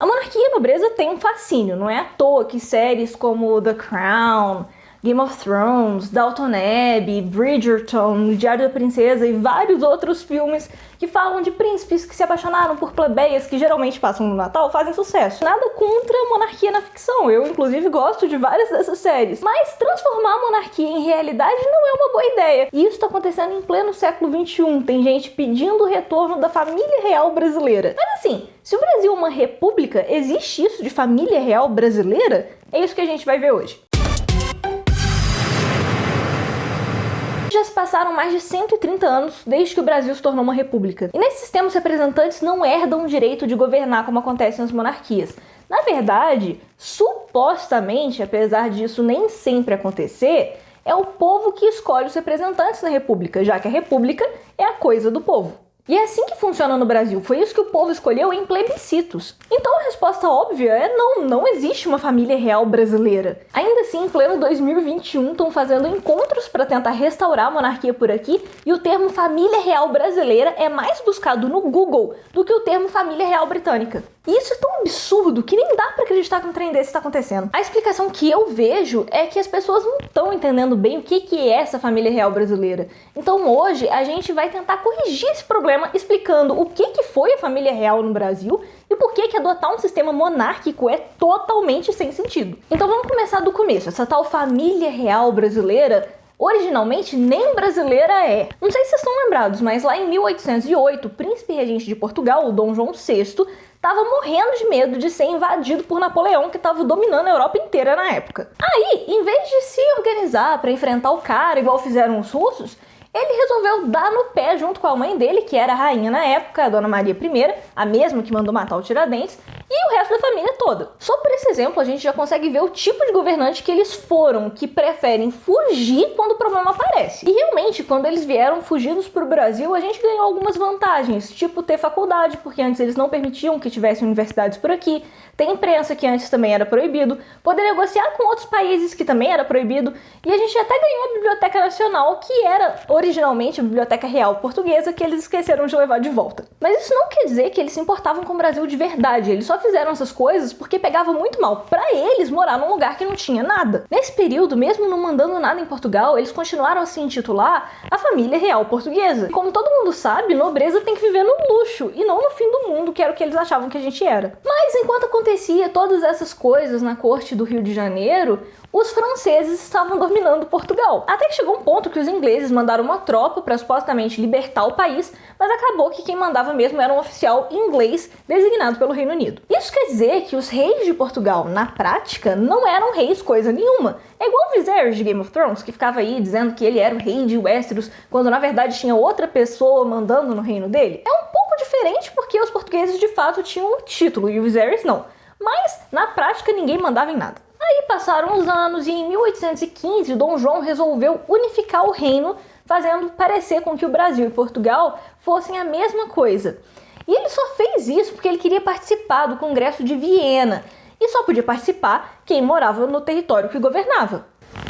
A monarquia e a nobreza têm um fascínio, não é à toa que séries como The Crown, Game of Thrones, Downton Abbey, Bridgerton, Diário da Princesa e vários outros filmes que falam de príncipes que se apaixonaram por plebeias que geralmente passam no Natal fazem sucesso. Nada contra a monarquia na ficção, eu inclusive gosto de várias dessas séries, mas transformar a monarquia em realidade não é uma boa ideia. E isso está acontecendo em pleno século XXI, tem gente pedindo o retorno da família real brasileira. Mas assim, se o Brasil é uma república, existe isso de família real brasileira? É isso que a gente vai ver hoje. Já se passaram mais de 130 anos desde que o Brasil se tornou uma república. E nesse sistema os representantes não herdam o direito de governar como acontece nas monarquias. Na verdade, supostamente, apesar disso nem sempre acontecer, é o povo que escolhe os representantes da república, já que a república é a coisa do povo. E é assim que funciona no Brasil, foi isso que o povo escolheu em plebiscitos. Então a resposta óbvia é não, não existe uma família real brasileira. Ainda assim, em pleno 2021, estão fazendo encontros para tentar restaurar a monarquia por aqui, e o termo família real brasileira é mais buscado no Google do que o termo família real britânica. E isso é tão absurdo que nem dá pra acreditar que um trem desse está acontecendo. A explicação que eu vejo é que as pessoas não estão entendendo bem o que é essa família real brasileira. Então hoje a gente vai tentar corrigir esse problema explicando o que foi a família real no Brasil e por que adotar um sistema monárquico é totalmente sem sentido. Então vamos começar do começo. Essa tal família real brasileira originalmente nem brasileira é. Não sei se vocês estão lembrados, mas lá em 1808, o príncipe regente de Portugal, o Dom João VI, estava morrendo de medo de ser invadido por Napoleão, que estava dominando a Europa inteira na época. Aí, em vez de se organizar para enfrentar o cara igual fizeram os russos, ele resolveu dar no pé junto com a mãe dele, que era a rainha na época, a Dona Maria I, a mesma que mandou matar o Tiradentes, e o resto da família toda. Só por esse exemplo a gente já consegue ver o tipo de governante que eles foram, que preferem fugir quando o problema aparece. E realmente, quando eles vieram fugidos para o Brasil, a gente ganhou algumas vantagens, tipo ter faculdade, porque antes eles não permitiam que tivessem universidades por aqui, ter imprensa, que antes também era proibido, poder negociar com outros países, que também era proibido, e a gente até ganhou a Biblioteca Nacional, que era originalmente a Biblioteca Real Portuguesa, que eles esqueceram de levar de volta. Mas isso não quer dizer que eles se importavam com o Brasil de verdade, eles só fizeram essas coisas porque pegava muito mal pra eles morar num lugar que não tinha nada. Nesse período, mesmo não mandando nada em Portugal, eles continuaram a se intitular a Família Real Portuguesa. E como todo mundo sabe, nobreza tem que viver no luxo e não no fim do mundo, que era o que eles achavam que a gente era. Mas enquanto acontecia todas essas coisas na corte do Rio de Janeiro, os franceses estavam dominando Portugal. Até que chegou um ponto que os ingleses mandaram uma tropa para supostamente libertar o país, mas acabou que quem mandava mesmo era um oficial inglês designado pelo Reino Unido. Isso quer dizer que os reis de Portugal, na prática, não eram reis coisa nenhuma. É igual o Viserys de Game of Thrones, que ficava aí dizendo que ele era o rei de Westeros, quando na verdade tinha outra pessoa mandando no reino dele. É um pouco diferente porque os portugueses de fato tinham um título e o Viserys não. Mas, na prática, ninguém mandava em nada. Aí passaram os anos e em 1815 Dom João resolveu unificar o reino, fazendo parecer com que o Brasil e Portugal fossem a mesma coisa. E ele só fez isso porque ele queria participar do Congresso de Viena, e só podia participar quem morava no território que governava.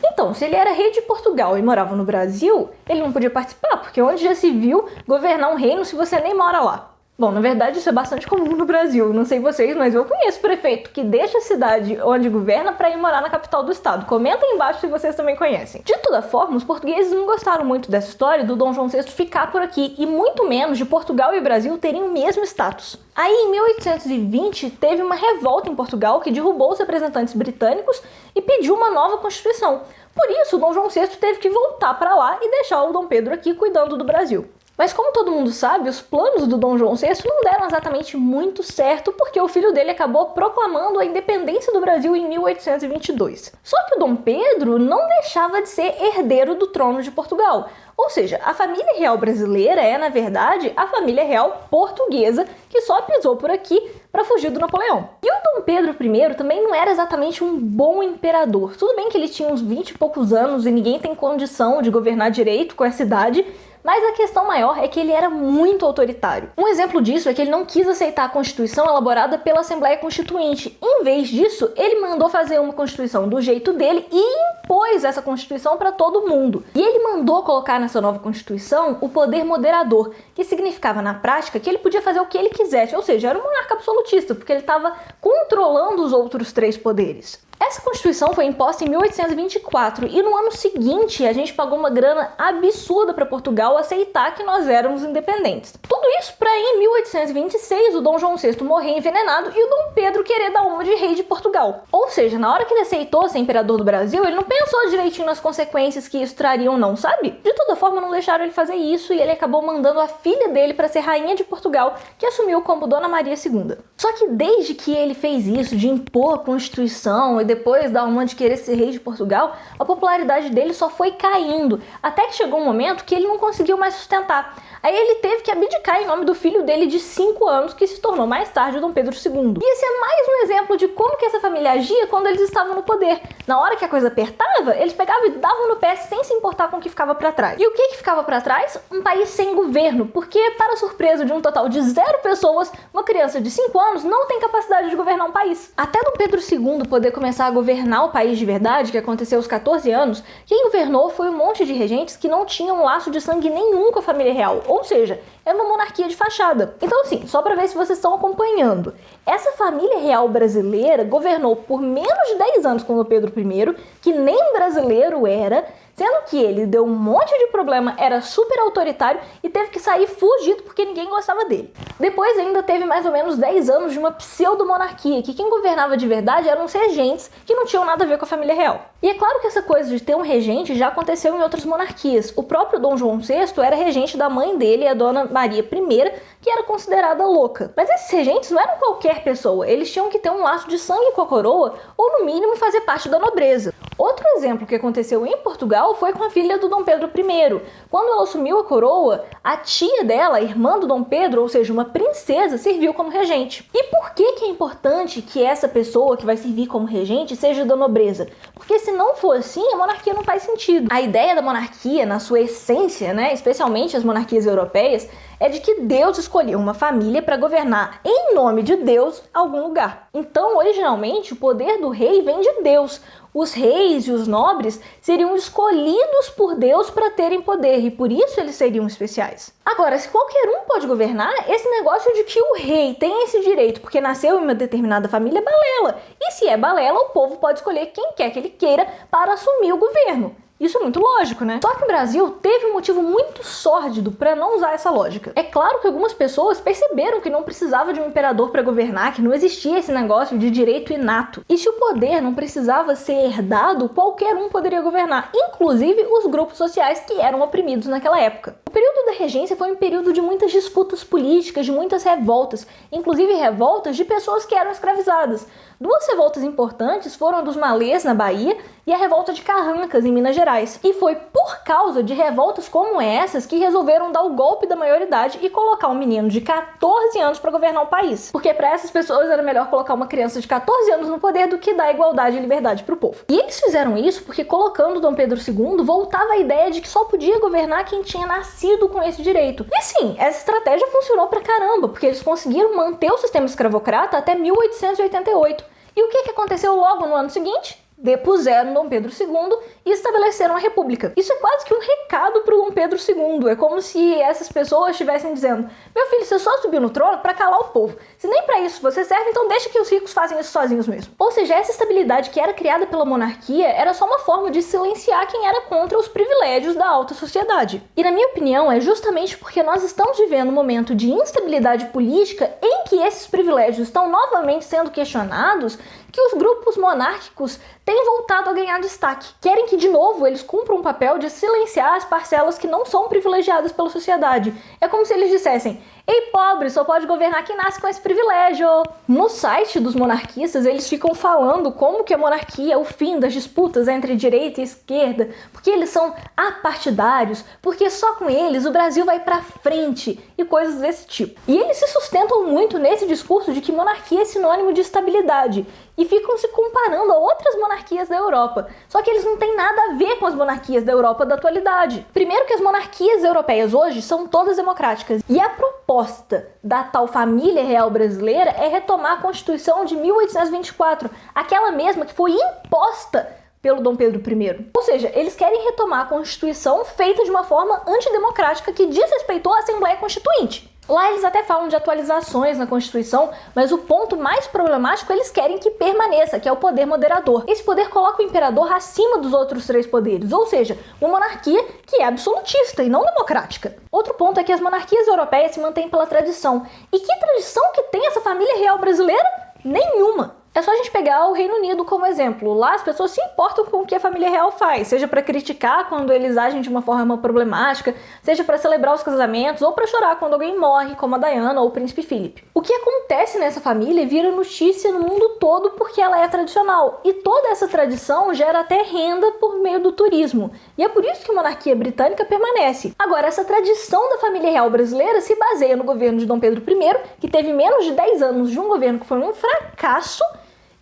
Então, se ele era rei de Portugal e morava no Brasil, ele não podia participar, porque onde já se viu governar um reino se você nem mora lá? Bom, na verdade isso é bastante comum no Brasil, não sei vocês, mas eu conheço prefeito que deixa a cidade onde governa para ir morar na capital do estado. Comenta aí embaixo se vocês também conhecem. De toda forma, os portugueses não gostaram muito dessa história do Dom João VI ficar por aqui, e muito menos de Portugal e o Brasil terem o mesmo status. Aí, em 1820, teve uma revolta em Portugal que derrubou os representantes britânicos e pediu uma nova constituição. Por isso, o Dom João VI teve que voltar para lá e deixar o Dom Pedro aqui cuidando do Brasil. Mas como todo mundo sabe, os planos do Dom João VI não deram exatamente muito certo, porque o filho dele acabou proclamando a independência do Brasil em 1822. Só que o Dom Pedro não deixava de ser herdeiro do trono de Portugal. Ou seja, a família real brasileira é, na verdade, a família real portuguesa que só pisou por aqui para fugir do Napoleão. E o Dom Pedro I também não era exatamente um bom imperador. Tudo bem que ele tinha uns 20 e poucos anos e ninguém tem condição de governar direito com essa idade, Mas a questão maior é que ele era muito autoritário. Um exemplo disso é que ele não quis aceitar a Constituição elaborada pela Assembleia Constituinte. Em vez disso, ele mandou fazer uma Constituição do jeito dele e impôs essa Constituição para todo mundo. E ele mandou colocar nessa nova Constituição o poder moderador, que significava na prática que ele podia fazer o que ele quisesse, ou seja, era um monarca absolutista, porque ele estava controlando os outros 3 poderes. Essa Constituição foi imposta em 1824 e no ano seguinte a gente pagou uma grana absurda para Portugal aceitar que nós éramos independentes. Tudo isso para em 1826 o Dom João VI morrer envenenado e o Dom Pedro querer dar uma de rei de Portugal. Ou seja, na hora que ele aceitou ser imperador do Brasil, ele não pensou direitinho nas consequências que isso traria ou não, sabe? De toda forma, não deixaram ele fazer isso e ele acabou mandando a filha dele para ser rainha de Portugal, que assumiu como Dona Maria II. Só que desde que ele fez isso de impor a Constituição e depois dar uma de querer ser rei de Portugal, a popularidade dele só foi caindo, até que chegou um momento que ele não conseguiu mais sustentar. Aí ele teve que abdicar em nome do filho dele de 5 anos, que se tornou mais tarde o Dom Pedro II. E esse é mais um exemplo de como que essa família agia quando eles estavam no poder. Na hora que a coisa apertava, eles pegavam e davam no pé sem se importar com o que ficava para trás. E o que ficava para trás? Um país sem governo, porque, para surpresa de um total de 0 pessoas, uma criança de 5 anos não tem capacidade de governar um país. Até Dom Pedro II poder começar a governar o país de verdade, que aconteceu aos 14 anos, quem governou foi um monte de regentes que não tinham laço de sangue nenhum com a família real, ou seja, é uma monarquia de fachada. Então assim, só para ver se vocês estão acompanhando, essa família real brasileira governou por menos de 10 anos com o Pedro I, que nem brasileiro era, sendo que ele deu um monte de problema, era super autoritário e teve que sair fugido porque ninguém gostava dele. Depois ainda teve mais ou menos 10 anos de uma pseudo-monarquia, que quem governava de verdade eram os regentes, que não tinham nada a ver com a família real. E é claro que essa coisa de ter um regente já aconteceu em outras monarquias. O próprio Dom João VI era regente da mãe dele, a Dona Maria I, que era considerada louca. Mas esses regentes não eram qualquer pessoa, eles tinham que ter um laço de sangue com a coroa, ou no mínimo fazer parte da nobreza. Outro exemplo que aconteceu em Portugal foi com a filha do Dom Pedro I. Quando ela assumiu a coroa, a tia dela, a irmã do Dom Pedro, ou seja, uma princesa, serviu como regente. E por que é importante que essa pessoa que vai servir como regente seja da nobreza? Porque se não for assim, a monarquia não faz sentido. A ideia da monarquia, na sua essência, especialmente as monarquias europeias, é de que Deus escolheu uma família para governar em nome de Deus algum lugar. Então, originalmente, o poder do rei vem de Deus. Os reis e os nobres seriam escolhidos por Deus para terem poder e por isso eles seriam especiais. Agora, se qualquer um pode governar, esse negócio de que o rei tem esse direito porque nasceu em uma determinada família é balela. E se é balela, o povo pode escolher quem quer que ele queira para assumir o governo. Isso é muito lógico, né? Só que o Brasil teve um motivo muito sórdido para não usar essa lógica. É claro que algumas pessoas perceberam que não precisava de um imperador para governar, que não existia esse negócio de direito inato. E se o poder não precisava ser herdado, qualquer um poderia governar, inclusive os grupos sociais que eram oprimidos naquela época. O período da regência foi um período de muitas disputas políticas, de muitas revoltas, inclusive revoltas de pessoas que eram escravizadas. 2 revoltas importantes foram a dos Malês, na Bahia, e a revolta de Carrancas, em Minas Gerais. E foi por causa de revoltas como essas que resolveram dar o golpe da maioridade e colocar um menino de 14 anos para governar o país. Porque para essas pessoas era melhor colocar uma criança de 14 anos no poder do que dar igualdade e liberdade para o povo. E eles fizeram isso porque, colocando Dom Pedro II, voltava a ideia de que só podia governar quem tinha nascido com esse direito. E sim, essa estratégia funcionou pra caramba, porque eles conseguiram manter o sistema escravocrata até 1888. E o que aconteceu logo no ano seguinte? Depuseram Dom Pedro II e estabeleceram a República. Isso é quase que um recado para o Dom Pedro II. É como se essas pessoas estivessem dizendo: meu filho, você só subiu no trono para calar o povo. Se nem para isso você serve, então deixa que os ricos fazem isso sozinhos mesmo. Ou seja, essa estabilidade que era criada pela monarquia era só uma forma de silenciar quem era contra os privilégios da alta sociedade. E na minha opinião, é justamente porque nós estamos vivendo um momento de instabilidade política em que esses privilégios estão novamente sendo questionados que os grupos monárquicos têm voltado a ganhar destaque. Querem que, de novo, eles cumpram um papel de silenciar as parcelas que não são privilegiadas pela sociedade. É como se eles dissessem: Ei, pobre, só pode governar quem nasce com esse privilégio. No site dos monarquistas, eles ficam falando como que a monarquia é o fim das disputas entre direita e esquerda, porque eles são apartidários, porque só com eles o Brasil vai pra frente e coisas desse tipo. E eles se sustentam muito nesse discurso de que monarquia é sinônimo de estabilidade e ficam se comparando a outras monarquias da Europa. Só que eles não têm nada a ver com as monarquias da Europa da atualidade. Primeiro que as monarquias europeias hoje são todas democráticas. E a proposta da tal família real brasileira é retomar a Constituição de 1824, aquela mesma que foi imposta pelo Dom Pedro I. Ou seja, eles querem retomar a Constituição feita de uma forma antidemocrática que desrespeitou a Assembleia Constituinte. Lá eles até falam de atualizações na Constituição, mas o ponto mais problemático eles querem que permaneça, que é o poder moderador. Esse poder coloca o imperador acima dos outros três poderes, ou seja, uma monarquia que é absolutista e não democrática. Outro ponto é que as monarquias europeias se mantêm pela tradição. E que tradição que tem essa família real brasileira? Nenhuma! É só a gente pegar o Reino Unido como exemplo. Lá as pessoas se importam com o que a família real faz, seja para criticar quando eles agem de uma forma problemática, seja para celebrar os casamentos ou para chorar quando alguém morre, como a Diana ou o príncipe Philip. O que acontece nessa família vira notícia no mundo todo porque ela é tradicional, e toda essa tradição gera até renda por meio do turismo. E é por isso que a monarquia britânica permanece. Agora, essa tradição da família real brasileira se baseia no governo de Dom Pedro I, que teve menos de 10 anos de um governo que foi um fracasso,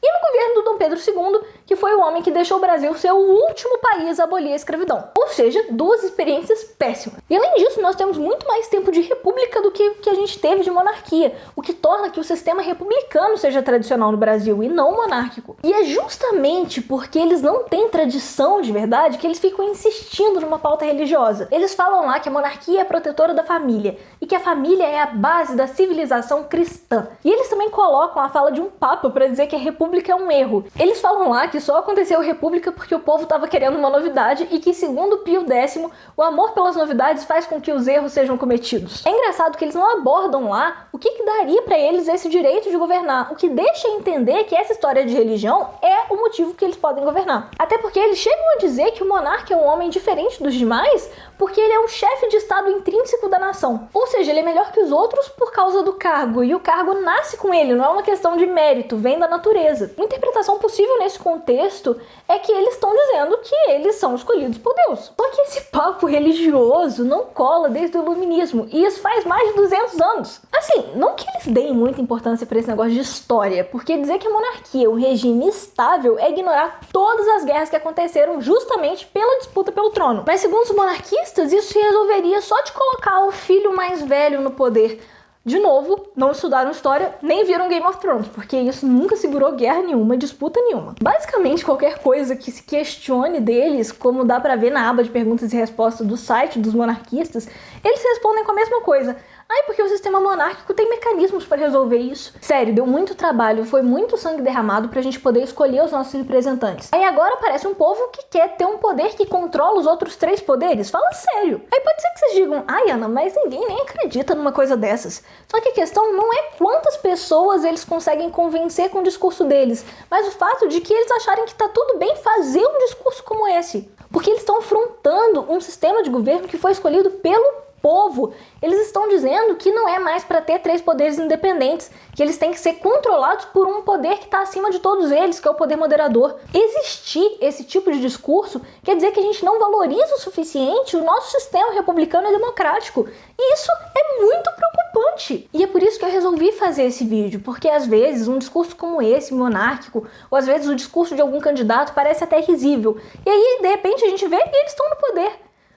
e no governo do Dom Pedro II, que foi o homem que deixou o Brasil ser o último país a abolir a escravidão. Ou seja, duas experiências péssimas. E além disso, nós temos muito mais tempo de república do que a gente teve de monarquia, o que torna que o sistema republicano seja tradicional no Brasil e não monárquico. E é justamente porque eles não têm tradição de verdade que eles ficam insistindo numa pauta religiosa. Eles falam lá que a monarquia é protetora da família e que a família é a base da civilização cristã. E eles também colocam a fala de um papa para dizer que a república é um erro. Eles falam lá que só aconteceu a república porque o povo estava querendo uma novidade e que, segundo Pio X, o amor pelas novidades faz com que os erros sejam cometidos. É engraçado que eles não abordam lá o que daria para eles esse direito de governar, o que deixa entender que essa história de religião é o motivo que eles podem governar. Até porque eles chegam a dizer que o monarca é um homem diferente dos demais porque ele é um chefe de estado intrínseco da nação. Ou seja, ele é melhor que os outros por causa do cargo, e o cargo nasce com ele, não é uma questão de mérito, vem da natureza. Uma interpretação possível nesse contexto é que eles estão dizendo que eles são escolhidos por Deus. Só que esse papo religioso não cola desde o iluminismo, e isso faz mais de 200 anos. Assim, não que eles deem muita importância para esse negócio de história, porque dizer que a monarquia é um regime estável é ignorar todas as guerras que aconteceram justamente pela disputa pelo trono. Mas segundo os monarquistas, isso se resolveria só de colocar o filho mais velho no poder. De novo, não estudaram história, nem viram Game of Thrones, porque isso nunca segurou guerra nenhuma, disputa nenhuma. Basicamente, qualquer coisa que se questione deles, como dá pra ver na aba de perguntas e respostas do site dos monarquistas, eles respondem com a mesma coisa. Ai, porque o sistema monárquico tem mecanismos para resolver isso. Sério, deu muito trabalho, foi muito sangue derramado pra gente poder escolher os nossos representantes. Aí agora parece um povo que quer ter um poder que controla os outros três poderes. Fala sério. Aí pode ser que vocês digam, ai Ana, mas ninguém nem acredita numa coisa dessas. Só que a questão não é quantas pessoas eles conseguem convencer com o discurso deles, mas o fato de que eles acharem que tá tudo bem fazer um discurso como esse. Porque eles estão afrontando um sistema de governo que foi escolhido pelo povo. Eles estão dizendo que não é mais para ter três poderes independentes, que eles têm que ser controlados por um poder que está acima de todos eles, que é o poder moderador. Existir esse tipo de discurso quer dizer que a gente não valoriza o suficiente o nosso sistema republicano e democrático. E isso é muito preocupante. E é por isso que eu resolvi fazer esse vídeo, porque às vezes um discurso como esse, monárquico, ou às vezes o discurso de algum candidato parece até risível. E aí, de repente, a gente vê e eles estão no poder.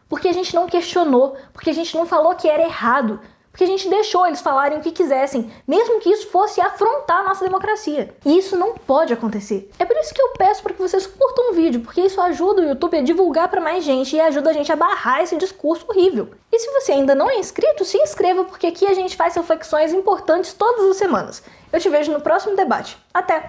Porque a gente não questionou, porque a gente não falou que era errado, porque a gente deixou eles falarem o que quisessem, mesmo que isso fosse afrontar a nossa democracia. E isso não pode acontecer. É por isso que eu peço para que vocês curtam o vídeo, porque isso ajuda o YouTube a divulgar para mais gente e ajuda a gente a barrar esse discurso horrível. E se você ainda não é inscrito, se inscreva, porque aqui a gente faz reflexões importantes todas as semanas. Eu te vejo no próximo debate. Até!